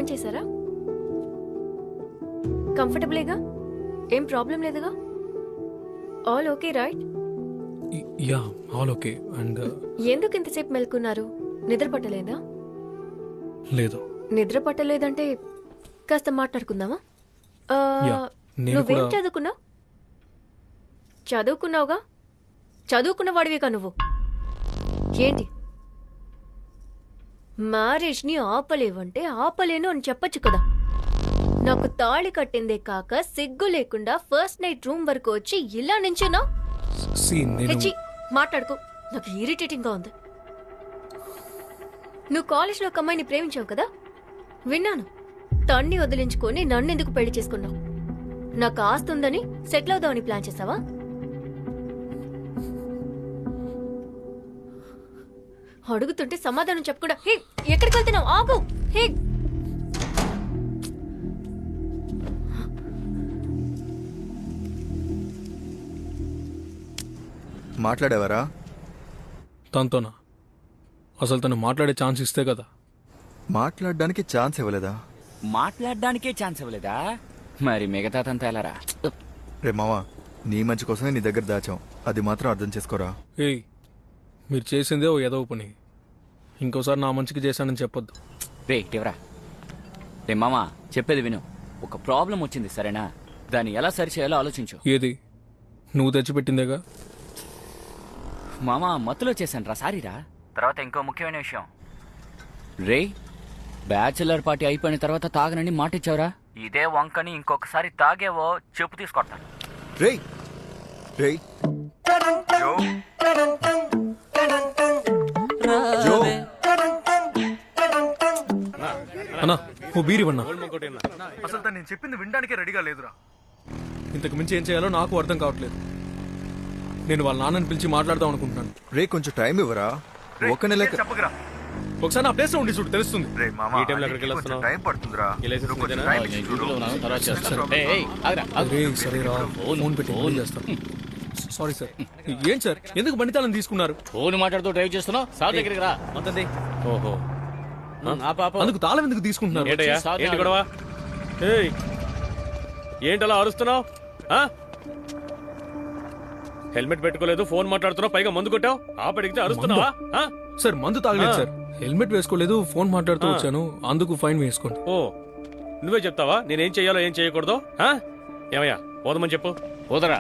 On చేశారా? కంఫర్టబుల్గా? ఏం ప్రాబ్లం లేదుగా? All okay right? Yeah all okay. And ఎందుకు ఇంతసేపు మెలుకున్నారు? నిద్ర పట్టలేదా? లేదు. నిద్ర పట్టలేదంటే కాస్త మాట్లాడుకుందామా? ఆ, యా, నేను నువ్వేం కూడా చదువుకున్నావు? చదువుకున్నావుగా? చదువుకున్న వాడివిగా నువ్వు. ఏంటి మ్యారేజ్ ని ఆపలేవంటే ఆపలేను అని చెప్పొచ్చు కదా. నాకు తాళి కట్టిందే కాక సిగ్గు లేకుండా ఫస్ట్ నైట్ రూమ్ వరకు వచ్చి ఇలా నించున్నా. సి నేను హెచ్చి మాట్లాడుకో, నాకు ఇరిటేటింగ్ గా ఉంది. నువ్వు కాలేజ్లో ఒక అమ్మాయిని ప్రేమించావు కదా, విన్నాను. తన్ని వదిలించుకొని నన్నెందుకు పెళ్లి చేసుకున్నావు? నాకు ఆస్తుందని సెటిల్ అవుదామని ప్లాన్ చేసావా? అడుగుతుంటే సమాధానం చెప్పకుండా హే ఎక్కడికి వెళ్తున్నావు? ఆగు. హే మాట్లాడేవారా? తనతోనా? అసలు తను మాట్లాడే ఛాన్స్ ఇస్తే కదా. మాట్లాడడానికి ఛాన్స్ ఇవ్వలేదా? మాట్లాడడానికే ఛాన్స్ ఇవ్వలేదా? మరి మిగతా తంతా ఎలారా? రే మావా, నీ మంచి కోసమే నీ దగ్గర దాచాం, అది మాత్రం అర్థం చేసుకోరా. ఏయ్, మీరు చేసిందే ఓ ఎదవ పని. ఇంకోసారి నా మంచికి చేశానని చెప్పొద్దు. రే ఇటివరా. రే మామా, చెప్పేది విను. ఒక ప్రాబ్లం వచ్చింది సరేనా? దాన్ని ఎలా సరి చేయాలో ఆలోచించు. ఏది? నువ్వు తెచ్చిపెట్టిందేగా. మామా మత్తులో చేశాను రా, సారీరా. తర్వాత ఇంకో ముఖ్యమైన విషయం రే, బ్యాచిలర్ పార్టీ అయిపోయిన తర్వాత తాగనని మాటిచ్చావురా. ఇదే వంకని ఇంకొకసారి తాగేవో చెప్పు తీసుకొడతాను. రేయ్ రేయ్ జో. జో. అన్నా ఓ బీరివన్నా. అసలు తను నేను చెప్పింది వినడానికే రెడీగా లేదురా. ఇంతకు మించి ఏం చేయాలో నాకు అర్థం కావట్లేదు. నేను వాళ్ళ నాన్నని పిలిచి మాట్లాడదాం అనుకుంటున్నాను. రే కొంచెం టైం ఇవ్వరా. ఒక నెల చెప్పగరా. ఒకసారి నా ప్లేస్ లో ఉండి చూడు, తెలుస్తుంది. రే మామా, ఈ టైంలో ఎక్కడికి కొంచెం వెళ్తున్నావు? టైం పడుతుందిరా. ఈ లైసెన్స్ నువ్వు కొంచెం మీదేనా? టైం ఇచ్చి చూడు. అరే సరేరా, ఫోన్ పెట్టి ఫోన్ చేస్తాను. Sorry sir. ఏం సార్, ఎందుకు బండితాలను తీసుకున్నారు? ఫోన్ మాట్లాడుతూ డ్రైవ్ చేస్తున్నావు. సార్ దగ్గరికి రా. ఓహో, అందుకు తాళం ఎందుకు తీసుకుంటున్నారు? ఏంటయ్యా? ఏంటి గొడవ? ఏయ్, ఏంటలా అరుస్తున్నావు? హెల్మెట్ పెట్టుకోలేదు, ఫోన్ మాట్లాడుతున్నావు, పైగా మందు కొట్టావు. ఆపడిగితే అరుస్తున్నావా? సార్ మందు తాగలేదు సార్, హెల్మెట్ వేసుకోలేదు, ఫోన్ మాట్లాడుతూ వచ్చాను, అందుకు ఫైన్ వేసుకోండి. ఓ, నువ్వే చెప్తావా నేనేం చెయ్యాలో ఏం చేయకూడదు? ఏమయ్యా, పోదమని చెప్పు. పోదరా.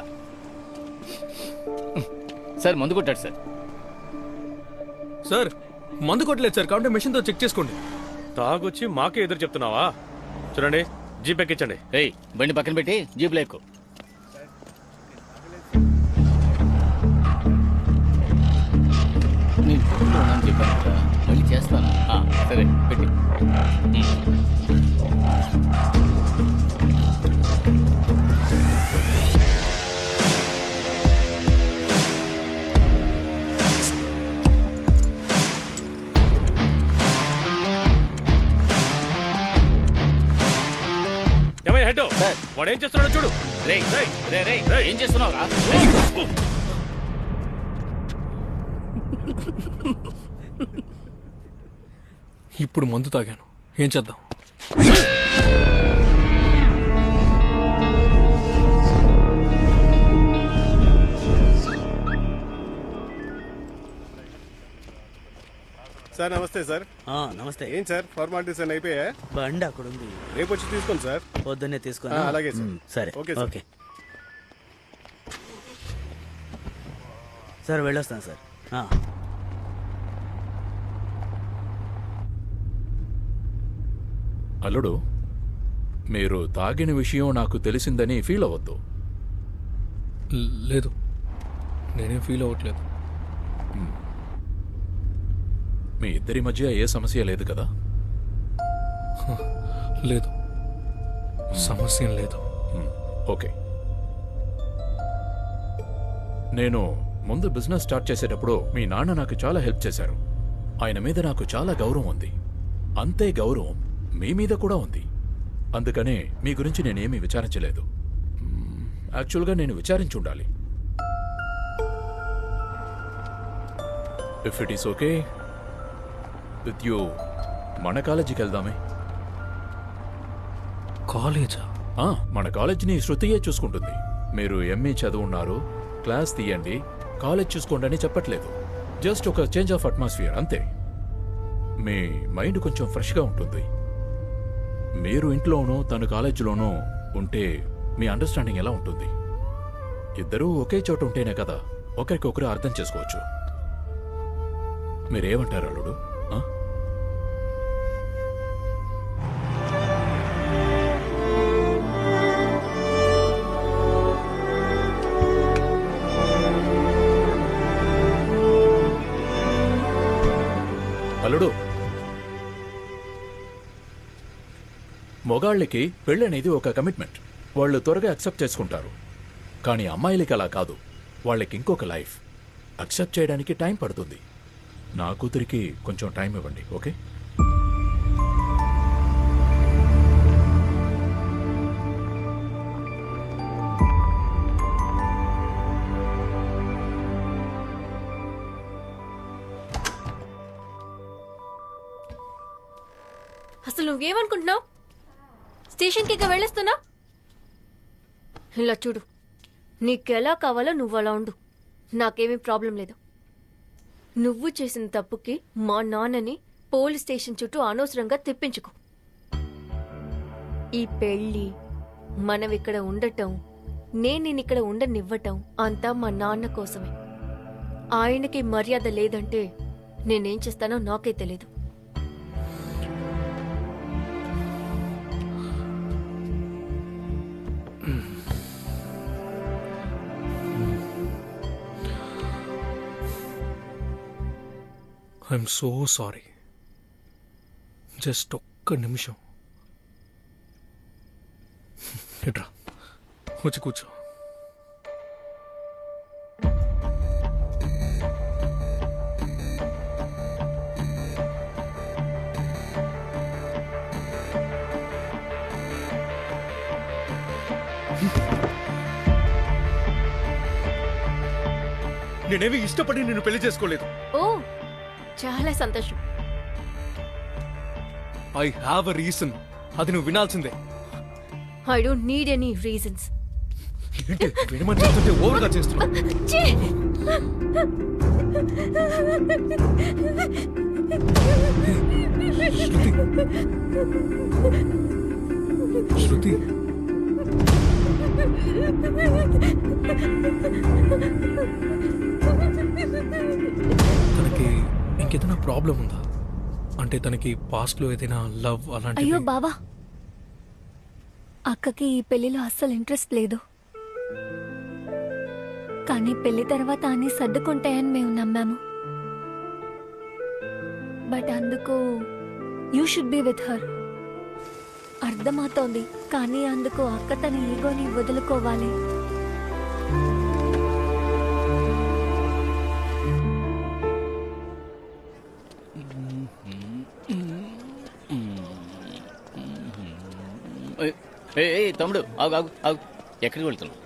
సార్ మందు కొట్టాడు సార్. సార్ మందు కొట్టలేదు సార్, కాబట్టి మెషిన్ తో చెక్ చేసుకోండి. తాగొచ్చి మాకే ఎదురు చెప్తున్నావా? చూడండి, జీప్ ఎక్కించండి. ఏయ్, బండి పక్కన పెట్టి జీప్లో ఎక్కు. నేను ఫోన్లో ఉన్నాను చెప్పాను కదా, మళ్ళీ చేస్తాను. సరే పెట్టి. ఏమయ్యా హెడ్, వాడు ఏం చేస్తున్నాడో చూడు. రే రే రే రే, ఏం చేస్తున్నావు రా? ఇప్పుడు మందు తాగాను, ఏం చేద్దాం? సార్ నమస్తే సార్. నమస్తే. ఏం సార్ ఫార్మాలిటీస్ అని అయిపోయా? బండి అక్కడ ఉంది, రేపు వచ్చి తీసుకోండి సార్. పొద్దున్నే తీసుకుని. అలాగే సార్. సరే ఓకే సార్. ఓకే సార్, వెళ్ళొస్తాను సార్. అల్లుడు, మీరు తాగిన విషయం నాకు తెలిసిందని ఫీల్ అవ్వద్దు. లేదు, నేనేం ఫీల్ అవ్వట్లేదు. మీ ఇద్దరి మధ్య ఏ సమస్య లేదు కదా? లేదు, సమస్య లేదు. ఓకే. నేను ముందు బిజినెస్ స్టార్ట్ చేసేటప్పుడు మీ నాన్న నాకు చాలా హెల్ప్ చేశారు. ఆయన మీద నాకు చాలా గౌరవం ఉంది. అంతే గౌరవం మీ మీద కూడా ఉంది. అందుకనే మీ గురించి నేనేమీ విచారించలేదు. యాక్చువల్గా నేను విచారించుండాలి. If it is okay with you, మన కాలేజీకి వెళ్దామే. కాలేజా? మన కాలేజీని శృతియే చూసుకుంటుంది. మీరు ఎంఏ చదువున్నారు, క్లాస్ తీయండి, కాలేజ్ చూసుకోండి అని చెప్పట్లేదు. జస్ట్ ఒక చేంజ్ ఆఫ్ అట్మాస్ఫియర్ అంతే. మీ మైండ్ కొంచెం ఫ్రెష్గా ఉంటుంది. మీరు ఇంట్లోనూ తను కాలేజీలోనూ ఉంటే మీ అండర్స్టాండింగ్ ఎలా ఉంటుంది? ఇద్దరూ ఒకే చోట ఉంటేనే కదా ఒకరికొకరు అర్థం చేసుకోవచ్చు. మీరేమంటారు అల్లుడు? ఆ? అల్లుడు, మొగాళ్ళకి పెళ్ళనేది ఒక కమిట్మెంట్. వాళ్ళు త్వరగా అక్సెప్ట్ చేసుకుంటారు. కానీ అమ్మాయిలకి అలా కాదు. వాళ్ళకి ఇంకొక లైఫ్. అక్సెప్ట్ చేయడానికి టైం పడుతుంది. నా కూతురికి కొంచెం టైం ఇవ్వండి, ఓకే? అసలు నువ్వేమనుకుంటున్నావు? స్టేషన్కి ఇక వెళ్ళేస్తున్నా? ఇలా చూడు, నీకెలా కావాలో నువ్వు అలా ఉండు. నాకేమీ ప్రాబ్లం లేదు. నువ్వు చేసిన తప్పుకి మా నాన్నని పోలీస్ స్టేషన్ చుట్టూ అనవసరంగా తెప్పించుకో. ఈ పెళ్ళి, మనం ఇక్కడ ఉండటం, నేను ఇక్కడ ఉండనివ్వటం అంతా మా నాన్న కోసమే. ఆయనకి మర్యాద లేదంటే నేనేం చేస్తానో నాకే తెలీదు. I'm so sorry. జస్ట్ ఒక్క నిమిషం ఇట్రా, వచ్చి కూర్చో. నేనేమి ఇష్టపడి నిన్ను పెళ్లి చేసుకోలేదు. ఓ, చాలా సంతోషం. I have a reason. అది నువ్వు వినాల్సిందే. I don't need any reasons. ఏంటి వినమని చెప్తుంటే ఓవర్గా చేస్తున్నా? శృతి, శృతి, తనకి ఇంకేదైనా ప్రాబ్లం ఉందా? అంటే తనకి పాస్ట్ లో ఏదైనా లవ్ అలాంటి? అయ్యో బావా, అక్కకి ఈ పెళ్లిలో అస్సలు ఇంట్రెస్ట్ లేదు. కానీ పెళ్లి తర్వాత అన్ని సర్దుకుంటాయని మేము నమ్మాము. బట్ అందుకు you should be with her. అర్థమవుతోంది, కానీ అందుకు అక్క తన ఈగోని వదులుకోవాలి. తమ్ముడు ఆగు ఆగు ఆగు. ఎక్కడికి వెళ్తున్నావు?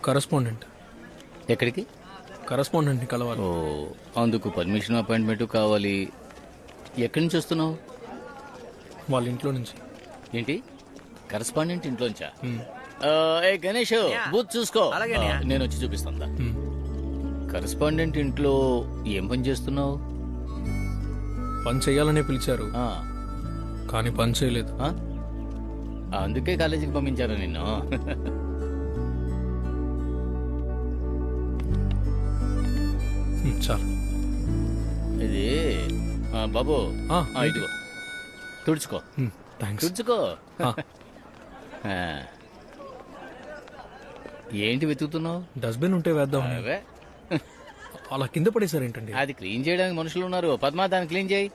కరెస్పాండెంట్. ఎక్కడికి? కరెస్పాండెంట్ని కలవాలి. ఓ, అందుకు పర్మిషన్ అపాయింట్మెంట్ కావాలి. ఎక్కడి నుంచి వస్తున్నావు? వాళ్ళ ఇంట్లో నుంచి. ఏంటి, కరెస్పాండెంట్ ఇంట్లోంచా? గణేష్, బూత్ చూసుకో. నేను వచ్చి చూపిస్తాను. కరెస్పాండెంట్ ఇంట్లో ఏం పని చేస్తున్నావు? పని చేయాలనే పిలిచారు, కానీ పని చేయలేదు. అందుకే కాలేజీకి పంపించారు నిన్ను. చాలు. ఇది బాబు, ఇదిగో తుడుచుకో. థ్యాంక్స్. తుడుచుకో. ఏంటి వెతుకుతున్నావు? డస్ట్బిన్ ఉంటే వేద్దాం. అవే అలా కింద పడేసారు ఏంటండి? అది క్లీన్ చేయడానికి మనుషులు ఉన్నారు. పద్మా, దాన్ని క్లీన్ చేయి.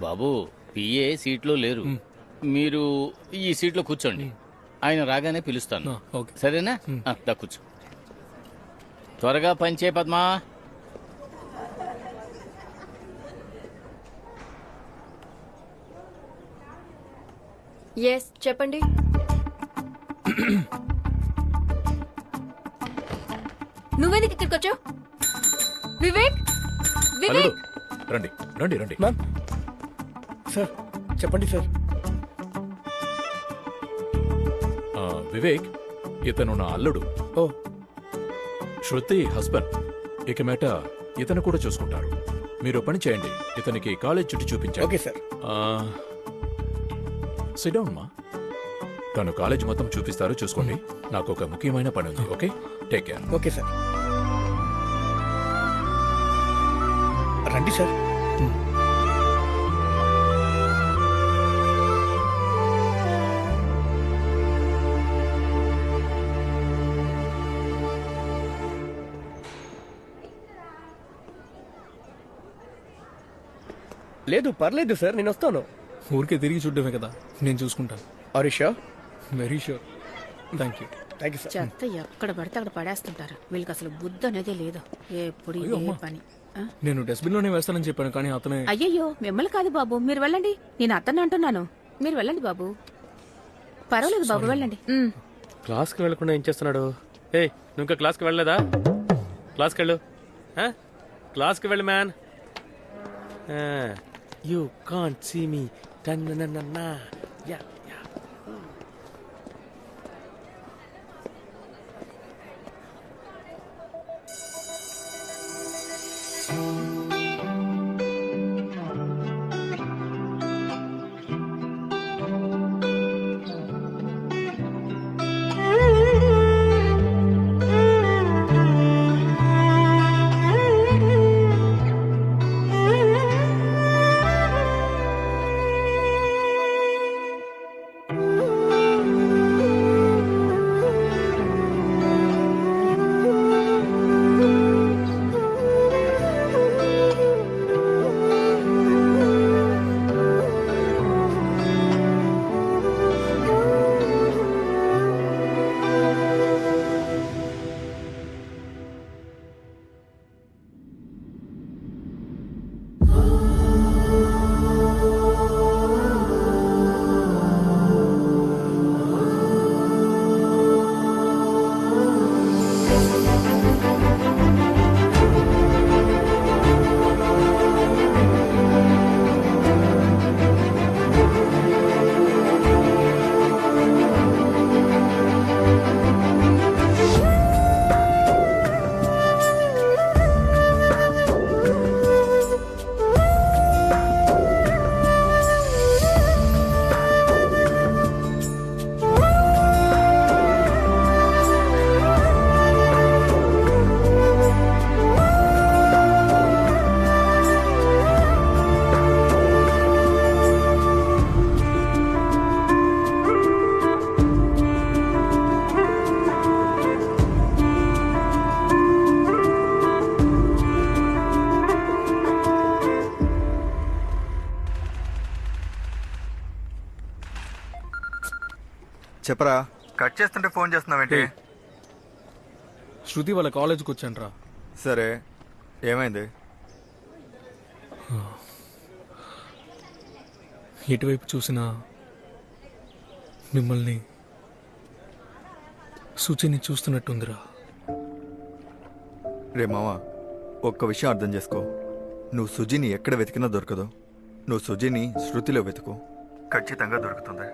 బాబు, పిఏ సీట్లో లేరు. మీరు ఈ సీట్లో కూర్చోండి. ఆయన రాగానే పిలుస్తాను, సరేనా? దా కూర్చో. త్వరగా పనిచే పద్మా. ఎస్, చెప్పండి. నువ్వెందుకు ఇక్కడికి వచ్చావు? వివేక్, అల్లుడు, వివేక్, రండి రండి రండి. మ్యామ్, సార్ చెప్పండి సార్. వివేక్, ఇతను నా అల్లుడు. ఓ శృతి హస్బెండ్. ఇక మేట ఇతను కూడా చూసుకుంటారు. మీరు పని చేయండి, ఇతనికి కాలేజ్ చుట్టూ చూపించండి. Okay sir. సిడౌన్ మా. తను కాలేజ్ మొత్తం చూపిస్తారు, చూసుకోండి. నాకు ఒక ముఖ్యమైన పని ఉంది. Okay, take care. Okay sir. రండి సార్. లేదు పర్లేదు సార్, నేను వస్తాను. ఊరికే తిరిగి చూడడమే కదా, నేను చూసుకుంటాను. Harisha, very sure. Thank you. Thank you sir. చెత్త ఎక్కడ పడితే అక్కడ పడేస్తుంటారు. వీళ్ళకి అసలు బుద్ధి అనేది లేదు. ఎప్పుడు అయ్యో, ఇదే అమ్మా. పని. ఆ? నేను డస్ట్బిన్లోనే వేస్తానని చెప్పాను, కానీ అతనే. అయ్యయ్యో మిమ్మల్ని కాదు బాబు, మీరు వెళ్ళండి. నేను అతన్ని అంటున్నాను, మీరు వెళ్ళండి బాబు. పర్వాలేదు బాబు, వెళ్ళండి. క్లాస్కి వెళ్ళకుండా ఏం చేస్తున్నాడు? ఏయ్, నువ్వు ఇంకా క్లాస్కి వెళ్ళలేదా? క్లాస్కి వెళ్ళు. క్లాస్కి వెళ్ళు man. You can't see me. Yeah yeah. చెప్పరా, కట్ చేస్తుంటే ఫోన్ చేస్తున్నావేంటి? ఏయ్. శృతి వాళ్ళ కాలేజ్కి వచ్చాను రా. సరే, ఏమైంది? ఎటువైపు చూసినా మిమ్మల్ని, సుచిని చూస్తున్నట్టుందిరా. రే మావా, ఒక్క విషయం అర్థం చేసుకో. నువ్వు సుజిని ఎక్కడ వెతికినా దొరకదు. నువ్వు సుజిని శృతిలో వెతుకు, ఖచ్చితంగా దొరుకుతుంది.